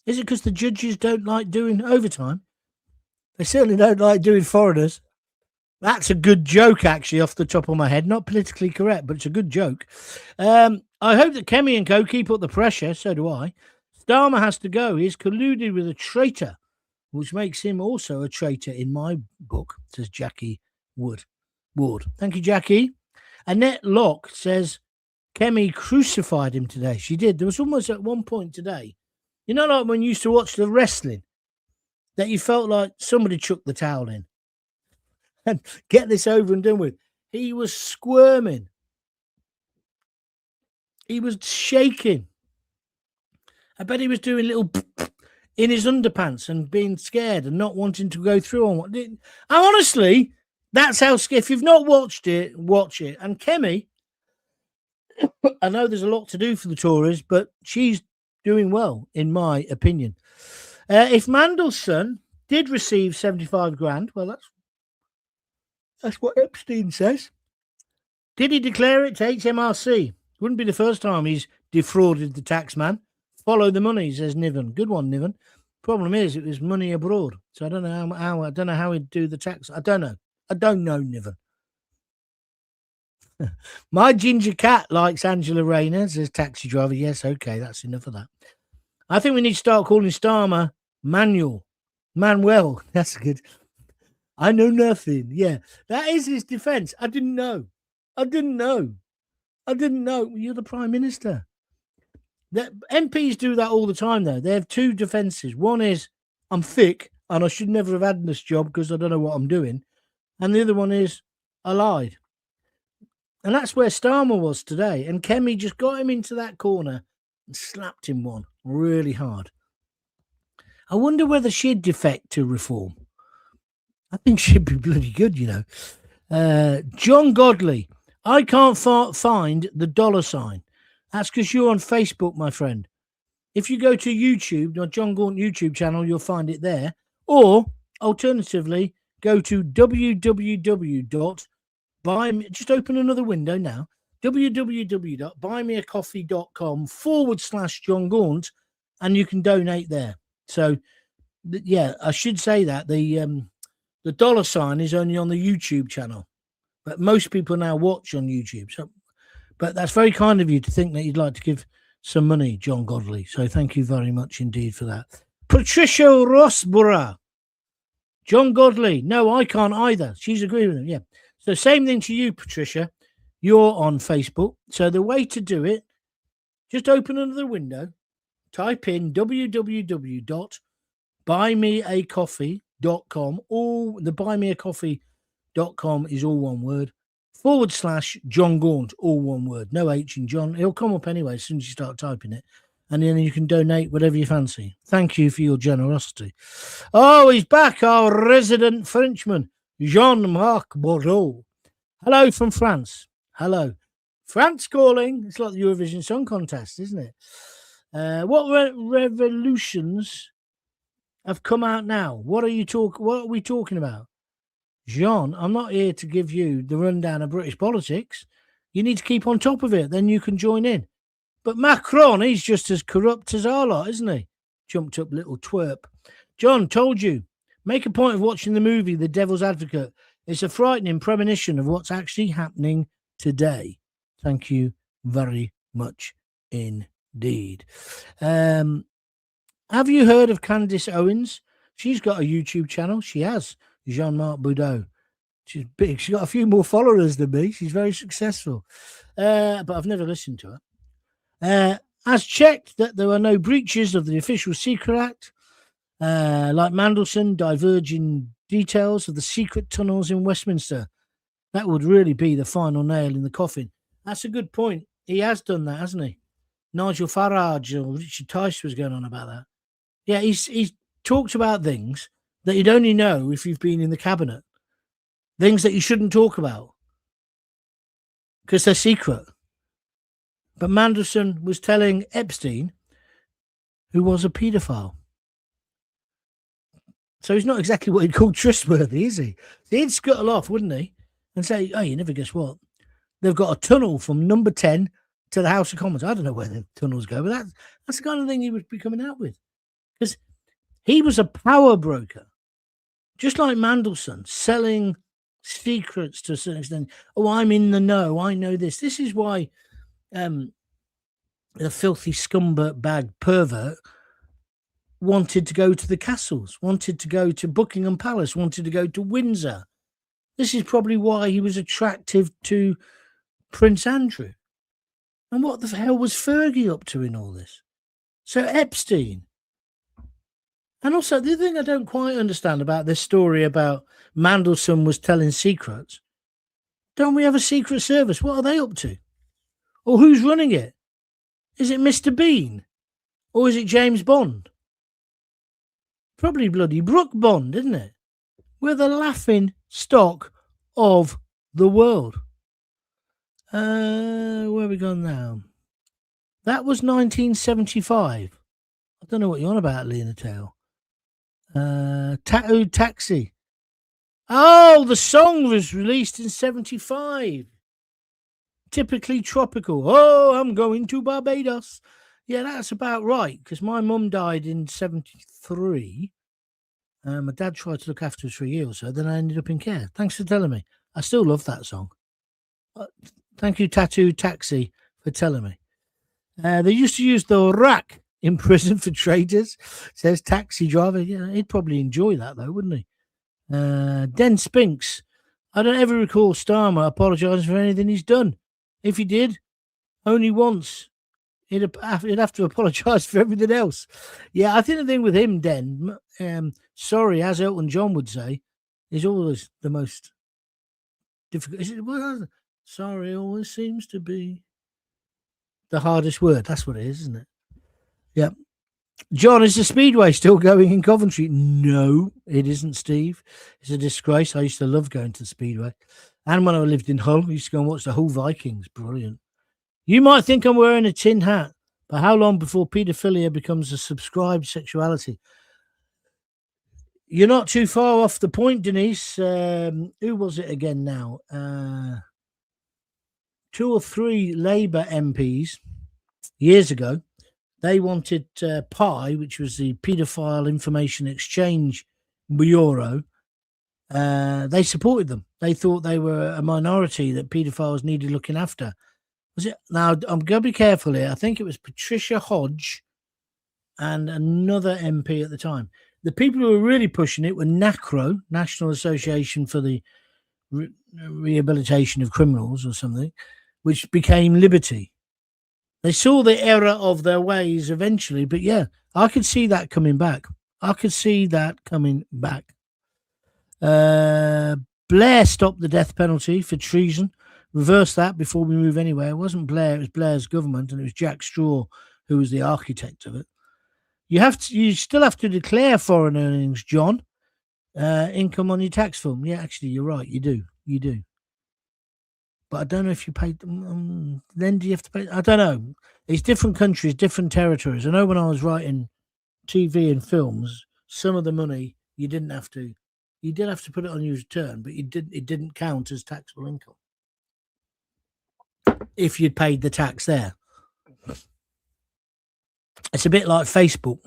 Is it because the judges don't like doing overtime? They certainly don't like doing foreigners. That's a good joke, actually, off the top of my head. Not politically correct, but it's a good joke. I hope that Kemi and co keep up the pressure. So do I. Starmer has to go. He's colluded with a traitor, which makes him also a traitor in my book, says Jackie Ward. Thank you, Jackie. Annette Locke says, Kemi crucified him today. She did. There was almost at one point today, you know, like when you used to watch the wrestling, that you felt like somebody chucked the towel in. And get this over and done with. He was squirming. He was shaking. I bet he was doing little in his underpants and being scared and not wanting to go through on what. Honestly, that's how scared. If you've not watched it, watch it. And Kemi, I know there's a lot to do for the Tories, but she's doing well, in my opinion. If Mandelson did receive 75 grand, well, that's what Epstein says. Did he declare it to HMRC? Wouldn't be the first time he's defrauded the tax man. Follow the money, says Niven. Good one, Niven. Problem is, it was money abroad, so I don't know how. I don't know how he'd do the tax. I don't know, Niven. My ginger cat likes Angela Rayner, says taxi driver. Yes, okay, that's enough of that. I think we need to start calling Starmer Manuel. That's good. I know nothing. Yeah, that is his defence. I didn't know. You're the Prime Minister. The MPs do that all the time, though. They have two defences. One is, I'm thick and I should never have had this job because I don't know what I'm doing. And the other one is, I lied. And that's where Starmer was today. And Kemi just got him into that corner and slapped him one really hard. I wonder whether she'd defect to reform. I think she'd be bloody good, you know. John Godley. I can't find the $. That's because you're on Facebook, my friend. If you go to YouTube, your Jon Gaunt YouTube channel, you'll find it there. Or, alternatively, go to just open another window now, www.buymeacoffee.com/Jon Gaunt, and you can donate there. So, yeah, I should say that. The $ is only on the YouTube channel. But most people now watch on YouTube. So, but that's very kind of you to think that you'd like to give some money, John Godley. So thank you very much indeed for that. Patricia Rossborough. John Godley. No, I can't either. She's agreeing with him. Yeah. So same thing to you, Patricia. you're on Facebook. So the way to do it, just open another window, type in www.buymeacoffee.com. All the buymeacoffee.com is all one word, /Jon Gaunt, all one word, no H in John. It'll come up anyway as soon as you start typing it. And then you can donate whatever you fancy. Thank you for your generosity. Oh, he's back, our resident Frenchman, Jean-Marc Bordeaux. Hello from France. Hello. France calling. It's like the Eurovision Song Contest, isn't it? What revolutions have come out now? What are we talking about? Jean, I'm not here to give you the rundown of British politics. You need to keep on top of it. Then you can join in. But Macron, he's just as corrupt as our lot, isn't he? Jumped up little twerp. John, told you. Make a point of watching the movie The Devil's Advocate. It's a frightening premonition of what's actually happening today. Thank you very much indeed. Have you heard of Candace Owens? She's got a YouTube channel. She has. Jean-Marc Bordeaux. She's big. She's got a few more followers than me. She's very successful. But I've never listened to her. Has checked that there are no breaches of the Official Secret Act, like Mandelson diverging details of the secret tunnels in Westminster. That would really be the final nail in the coffin. That's a good point. He has done that, hasn't he? Nigel Farage or Richard Tice was going on about that. Yeah, he's talked about things that you'd only know if you've been in the cabinet. Things that you shouldn't talk about because they're secret. But Mandelson was telling Epstein, who was a paedophile. So he's not exactly what he'd call trustworthy, is he? He'd scuttle off, wouldn't he? And say, oh, you never guess what? They've got a tunnel from number 10 to the House of Commons. I don't know where the tunnels go, but that's the kind of thing he would be coming out with. Because he was a power broker, just like Mandelson, selling secrets to a certain extent. Oh, I'm in the know. I know this. This is why the filthy scumbag pervert wanted to go to the castles, wanted to go to Buckingham Palace, wanted to go to Windsor. This is probably why he was attractive to Prince Andrew. And what the hell was Fergie up to in all this? So Epstein. And also, the thing I don't quite understand about this story about Mandelson was telling secrets, don't we have a secret service? What are they up to? Or who's running it? Is it Mr. Bean? Or is it James Bond? Probably bloody Brooke Bond, isn't it? We're the laughing stock of the world. Where are we gone now? That was 1975. I don't know what you're on about, Lena Tail. Tattooed Taxi. Oh, the song was released in 75. Typically tropical. Oh, I'm going to Barbados. Yeah, that's about right, because my mum died in 73. My dad tried to look after us for a year or so, then I ended up in care. Thanks for telling me. I still love that song. Thank you, Tattoo Taxi, for telling me. They used to use the rack in prison for traitors, says Taxi Driver. Yeah, he'd probably enjoy that, though, wouldn't he? Den Spinks. I don't ever recall Starmer apologising for anything he's done. If he did, only once. He'd have to apologise for everything else. Yeah, I think the thing with him, Den, sorry, as Elton John would say, is always the most difficult. Sorry always seems to be the hardest word. That's what it is, isn't it? Yep. John, is the Speedway still going in Coventry? No, it isn't, Steve. It's a disgrace. I used to love going to the Speedway. And when I lived in Hull, I used to go and watch the Hull Vikings. Brilliant. You might think I'm wearing a tin hat, but how long before paedophilia becomes a subscribed sexuality? You're not too far off the point, Denise. Who was it again now? 2 or 3 Labour MPs years ago. They wanted PI, which was the Paedophile Information Exchange Bureau. They supported them. They thought they were a minority that paedophiles needed looking after. Was it? Now, I'm going to be careful here. I think it was Patricia Hodge and another MP at the time. The people who were really pushing it were NACRO, National Association for the rehabilitation of criminals or something, which became liberty. They saw the error of their ways eventually, but yeah, I could see that coming back. Blair stopped the death penalty for treason. Reverse that before we move anywhere. It wasn't Blair, it was Blair's government, and it was Jack Straw who was the architect of it. You still have to declare foreign earnings, John. Income on your tax form. Yeah, actually, you're right. You do. But I don't know if you paid them. Then do you have to pay? I don't know. It's different countries, different territories. I know when I was writing TV and films, some of the money you didn't have to. You did have to put it on your return, but it didn't count as taxable income if you'd paid the tax there. It's a bit like Facebook.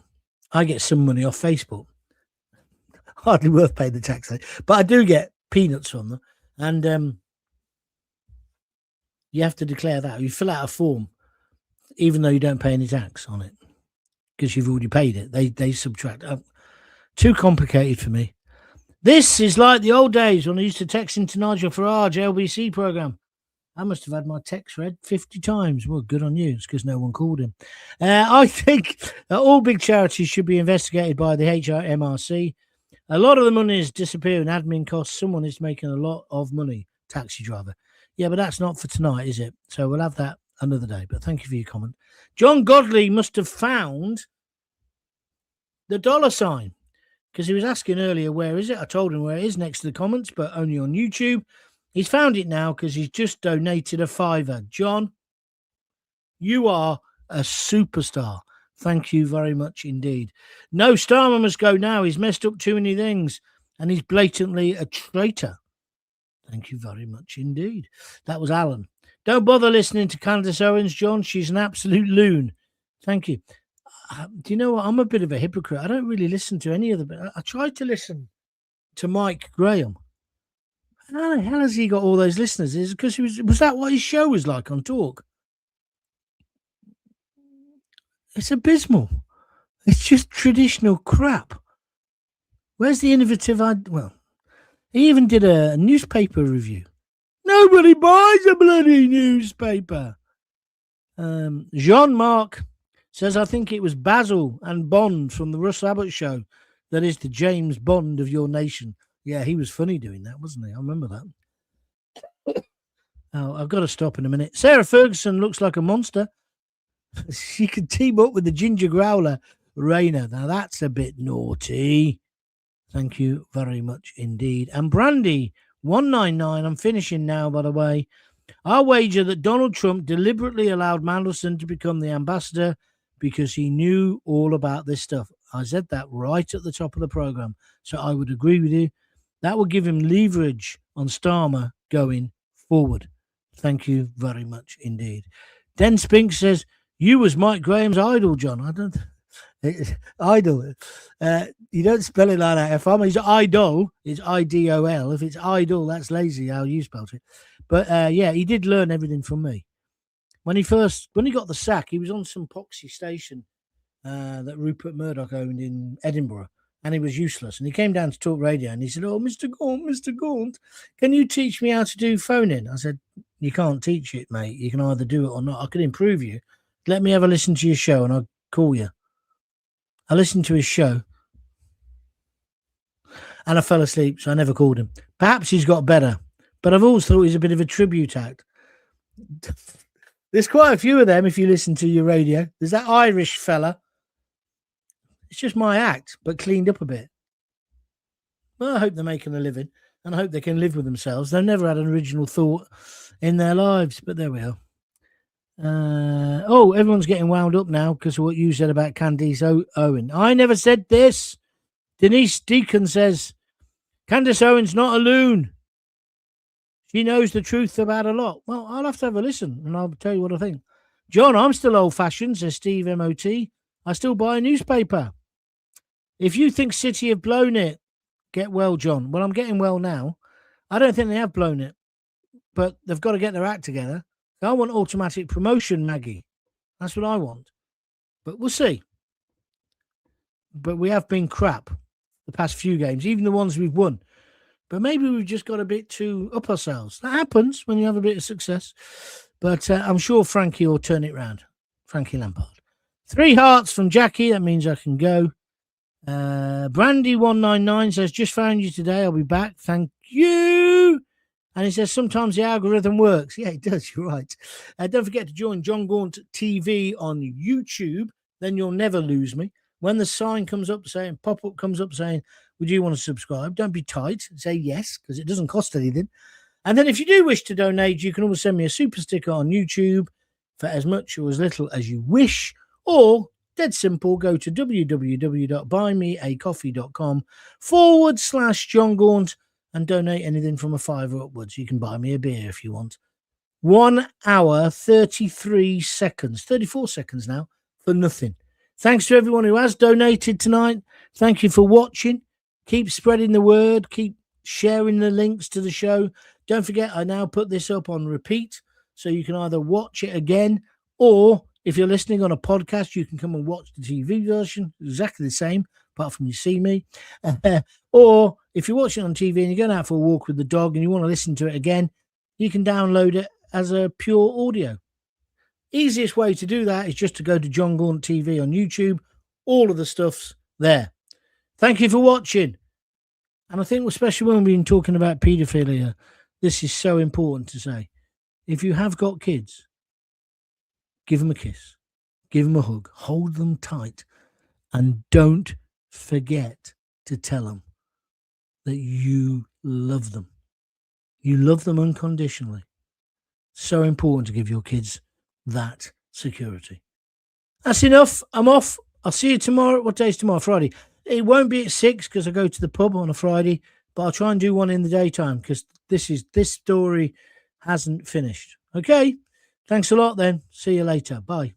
I get some money off Facebook. Hardly worth paying the tax, but I do get peanuts from them. And you have to declare that. You fill out a form, even though you don't pay any tax on it, because you've already paid it. They subtract. Too complicated for me. This is like the old days when I used to text into Nigel Farage LBC programme. I must have had my text read 50 times. Well, good on you. It's because no one called him. I think all big charities should be investigated by the HMRC. A lot of the money is disappearing. Admin costs. Someone is making a lot of money. Taxi driver. Yeah, but that's not for tonight, is it? So we'll have that another day. But thank you for your comment. John Godley must have found the $sign. Because he was asking earlier, where is it? I told him where it is, next to the comments, but only on YouTube. He's found it now because he's just donated a $5. John, you are a superstar. Thank you very much indeed. No, Starmer must go now. He's messed up too many things, and he's blatantly a traitor. Thank you very much indeed. That was Alan. Don't bother listening to Candace Owens, John. She's an absolute loon. Thank you. Do you know what? I'm a bit of a hypocrite. I don't really listen to any of them. I tried to listen to Mike Graham. How the hell has he got all those listeners? Is it because was that what his show was like on Talk? It's abysmal. It's just traditional crap. Where's the innovative? Well, he even did a newspaper review. Nobody buys a bloody newspaper. Jean-Marc says, I think it was Basil and Bond from the Russ Abbott show that is the James Bond of your nation. Yeah, he was funny doing that, wasn't he? I remember that. Oh, I've got to stop in a minute. Sarah Ferguson looks like a monster. She could team up with the ginger growler Rayner. Now, that's a bit naughty. Thank you very much indeed. And Brandy, 199, I'm finishing now, by the way. I wager that Donald Trump deliberately allowed Mandelson to become the ambassador because he knew all about this stuff. I said that right at the top of the program, so I would agree with you. That would give him leverage on Starmer going forward. Thank you very much indeed. Den Spink says, you was Mike Graham's idol, John. I don't... idol. You don't spell it like that. If I'm his idol, it's IDOL. If it's idol, that's lazy how you spelled it. But yeah, he did learn everything from me. When he got the sack, he was on some poxy station that Rupert Murdoch owned in Edinburgh, and he was useless. And he came down to talk radio, and he said, "Oh, Mr. Gaunt, can you teach me how to do phoning?" I said, "You can't teach it, mate. You can either do it or not. I can improve you. Let me have a listen to your show, and I'll call you." I listened to his show, and I fell asleep, so I never called him. Perhaps he's got better, but I've always thought he's a bit of a tribute act. There's quite a few of them if you listen to your radio. There's that Irish fella. It's just my act, but cleaned up a bit. Well, I hope they're making a living, and I hope they can live with themselves. They've never had an original thought in their lives, but there we are. Everyone's getting wound up now because of what you said about Candice Owen. I never said this. Denise Deacon says, Candice Owen's not a loon. She knows the truth about a lot. Well, I'll have to have a listen, and I'll tell you what I think. John, I'm still old-fashioned, says Steve MOT. I still buy a newspaper. If you think City have blown it, get well, John. Well, I'm getting well now. I don't think they have blown it, but they've got to get their act together. I want automatic promotion, Maggie. That's what I want. But we'll see. But we have been crap the past few games, even the ones we've won. But maybe we've just got a bit too up ourselves. That happens when you have a bit of success. But I'm sure Frankie will turn it round. Frankie Lampard. 3 hearts from Jackie. That means I can go. Brandy199 says, just found you today. I'll be back. Thank you. And he says, sometimes the algorithm works. Yeah, it does. You're right. Don't forget to join Jon Gaunt TV on YouTube. Then you'll never lose me. When the sign comes up saying, pop-up comes up saying, would you want to subscribe? Don't be tight. Say yes, because it doesn't cost anything. And then if you do wish to donate, you can always send me a super sticker on YouTube for as much or as little as you wish. Or, dead simple, go to www.buymeacoffee.com/Jon Gaunt and donate anything from a £5 upwards. You can buy me a beer if you want. 1 hour, 33 seconds, 34 seconds now for nothing. Thanks to everyone who has donated tonight. Thank you for watching. Keep spreading the word. Keep sharing the links to the show. Don't forget, I now put this up on repeat, so you can either watch it again, or if you're listening on a podcast, you can come and watch the TV version, exactly the same, apart from you see me. Or if you're watching on TV and you're going out for a walk with the dog and you want to listen to it again, you can download it as a pure audio. Easiest way to do that is just to go to Jon Gaunt TV on YouTube. All of the stuff's there. Thank you for watching. And I think, especially when we've been talking about paedophilia, this is so important to say. If you have got kids, give them a kiss, give them a hug, hold them tight, and don't forget to tell them that you love them. You love them unconditionally. So important to give your kids that security. That's enough. I'm off. I'll see you tomorrow. What day is tomorrow? Friday. It won't be at 6 because I go to the pub on a Friday, but I'll try and do one in the daytime because this story hasn't finished. Okay. Thanks a lot then. See you later. Bye.